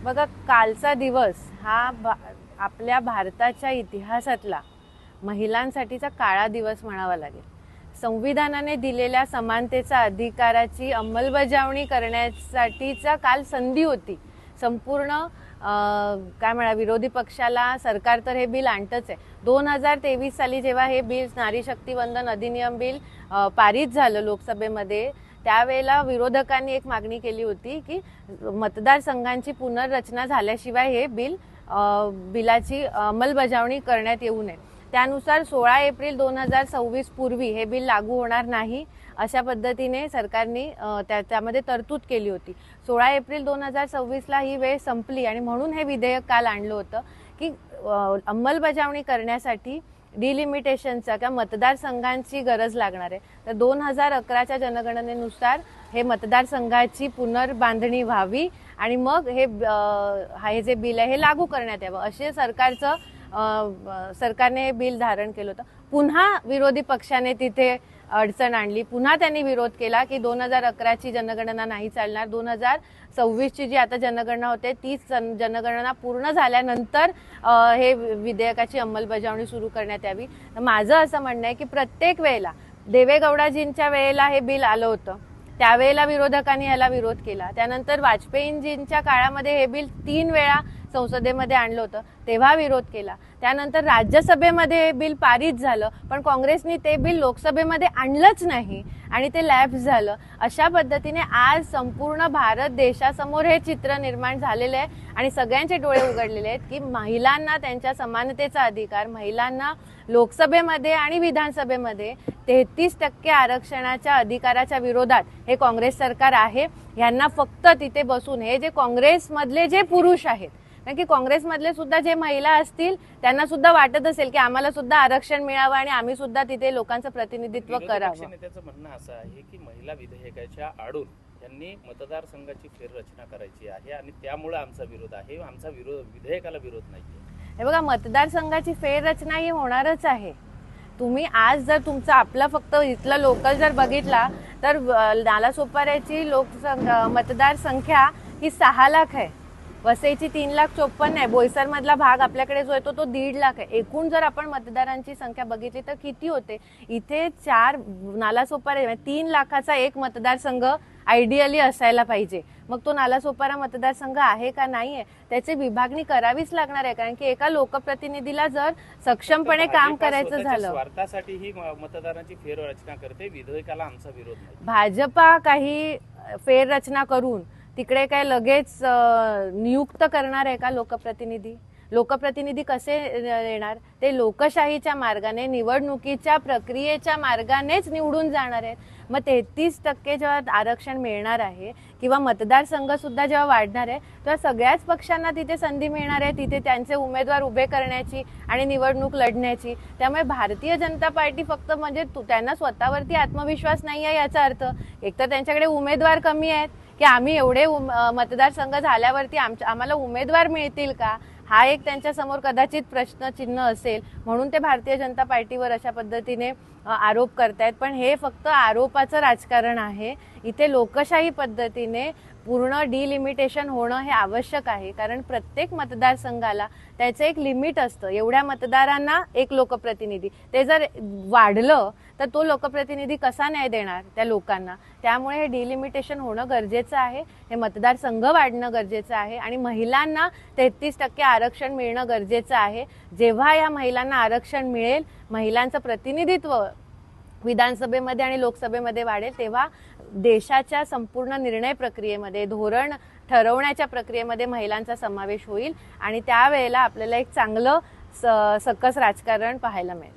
बघा, कालचा दिवस हा आपल्या भारताच्या इतिहासातला महिलांसाठीचा काळा दिवस म्हणावा लागेल. संविधानाने दिलेल्या समानतेचा अधिकाराची अंमलबजावणी करण्यासाठीचा काल संधी होती. संपूर्ण काय म्हणा, विरोधी पक्षाला सरकार तर हे बिल आणतच आहे. 2023 साली जेव्हा हे बिल, नारी शक्ती वंदन अधिनियम बिल पारित झालं लोकसभेमध्ये, त्यावेळेला विरोधकांनी एक मागणी केली होती की मतदारसंघांची पुनर्रचना झाल्याशिवाय हे बिलाची अंमलबजावणी करण्यात येऊ नये. त्यानुसार 16 एप्रिल 2026 पूर्वी हे बिल लागू होणार नाही अशा पद्धतीने सरकारने त्यामध्ये तरतूद केली होती. 16 एप्रिल 2026ला ही वेळ संपली आणि म्हणून हे विधेयक काल आणलं होतं की अंमलबजावणी करण्यासाठी डिलिमिटेशनचा किंवा मतदारसंघांची गरज लागणार आहे. तर 2011च्या जनगणनेनुसार हे मतदारसंघाची पुनर्बांधणी व्हावी आणि मग हे जे बिल आहे हे लागू करण्यात यावं असे सरकारने हे बिल धारण केलं होतं. पुन्हा विरोधी पक्षाने तिथे अडचण आणली. पुन्हा त्यांनी विरोध केला की 2011ची जनगणना नाही चालणार, 2026ची जी आता जनगणना होते ती जनगणना पूर्ण झाल्यानंतर हे विधेयकाची अंमलबजावणी सुरू करण्यात यावी. माझं असं म्हणणं आहे की प्रत्येक वेळेला देवेगौडाजींच्या वेळेला हे बिल आलं होतं, त्यावेळेला विरोधकांनी याला विरोध केला. त्यानंतर वाजपेयींजींच्या काळामध्ये हे बिल 3 वेळा संसदेमध्ये आणलं होतं, तेव्हा विरोध केला. त्यानंतर राज्यसभेमध्ये हे बिल पारित झालं, पण काँग्रेसने ते बिल लोकसभेमध्ये आणलंच नाही आणि ते लॅप्स झालं. अशा पद्धतीने आज संपूर्ण भारत देशासमोर हे चित्र निर्माण झालेलं आहे आणि सगळ्यांचे डोळे उघडलेले आहेत की महिलांना त्यांच्या समानतेचा अधिकार, महिलांना लोकसभेमध्ये आणि विधानसभेमध्ये 33% आरक्षणाच्या अधिकाराच्या विरोधात हे काँग्रेस सरकार आहे. यांना फक्त तिथे बसून हे जे काँग्रेसमधले जे पुरुष आहेत, कारण की काँग्रेसमधले सुद्धा जे महिला असतील त्यांना सुद्धा वाटत असेल की आम्हाला सुद्धा आरक्षण मिळावं आणि आम्ही सुद्धा तिथे लोकांचं प्रतिनिधित्व करावं. त्याचं म्हणणं असं आहे की महिला विधेयकाच्या आडून त्यांनी मतदारसंघाची फेररचना करायची आहे आणि त्यामुळे आमचा विरोध आहे, आमचा विधेयकाला विरोध नाहीये. हे बघा, मतदारसंघाची फेररचना ही होणारच आहे. तुम्ही आज जर तुमचा आपला फक्त इथला लोकल जर बघितला तर नालासोपाऱ्याची मतदार संख्या ही 6 लाख आहे, वसईची 3,54,000 आहे, बोईसर मधला भाग आपल्याकडे जो येतो तो 1.5 लाख आहे. एकूण जर आपण मतदारांची संख्या बघितली तर किती होते? इथे 4 नालासोपारा 3 लाखाचा एक मतदारसंघ आयडियली असायला पाहिजे. मग तो नालासोपारा मतदारसंघ आहे का नाहीये त्याची विभागणी करावीच लागणार आहे, कारण की एका लोकप्रतिनिधीला जर सक्षमपणे काम करायचं झालं. स्वार्थासाठी ही मतदारांची फेररचना करते, विधेयकाला आमचा विरोध नाही. भाजपा काही फेररचना करून तिकडे काय लगेच नियुक्त करणार आहे का लोकप्रतिनिधी? लोकप्रतिनिधी कसे येणार? ते लोकशाहीच्या मार्गाने, निवडणुकीच्या प्रक्रियेच्या मार्गानेच निवडून जाणार आहेत. मग 33% जेव्हा आरक्षण मिळणार आहे किंवा मतदारसंघ सुद्धा जेव्हा वाढणार आहे तेव्हा सगळ्याच पक्षांना तिथे संधी मिळणार आहे, तिथे त्यांचे उमेदवार उभे करण्याची आणि निवडणूक लढण्याची. त्यामुळे भारतीय जनता पार्टी फक्त म्हणजे त्यांना स्वतःवरती आत्मविश्वास नाही आहे याचा अर्थ. एकतर त्यांच्याकडे उमेदवार कमी आहेत की आम्ही एवढे मतदारसंघ झाल्यावरती आम्हाला उमेदवार मिळतील का, हा एक त्यांच्या समोर कदाचित प्रश्नचिन्ह असेल. म्हणून ते भारतीय जनता पार्टीवर अशा पद्धतीने आरोप करतायत. पण हे फक्त आरोपाचं राजकारण आहे. इथे लोकशाही पद्धतीने पूर्ण डिलिमिटेशन होणं हे आवश्यक आहे, कारण प्रत्येक मतदारसंघाला त्याचं एक लिमिट असतं. एवढ्या मतदारांना एक लोकप्रतिनिधी, ते जर वाढलं तर तो लोकप्रतिनिधी कसा न्याय देणार त्या लोकांना? त्यामुळे हे डिलिमिटेशन होणं गरजेचं आहे, हे मतदारसंघ वाढणं गरजेचं आहे आणि महिलांना 33% आरक्षण मिळणं गरजेचं आहे. जेव्हा या महिलांना आरक्षण मिळेल, महिलांचं प्रतिनिधित्व विधानसभेमध्ये आणि लोकसभेमध्ये वाढेल, तेव्हा देशाच्या संपूर्ण निर्णय प्रक्रियेमध्ये, धोरण ठरवण्याच्या प्रक्रियेमध्ये महिलांचा समावेश होईल आणि त्यावेळेला आपल्याला एक चांगलं सकस राजकारण पाहायला मिळेल.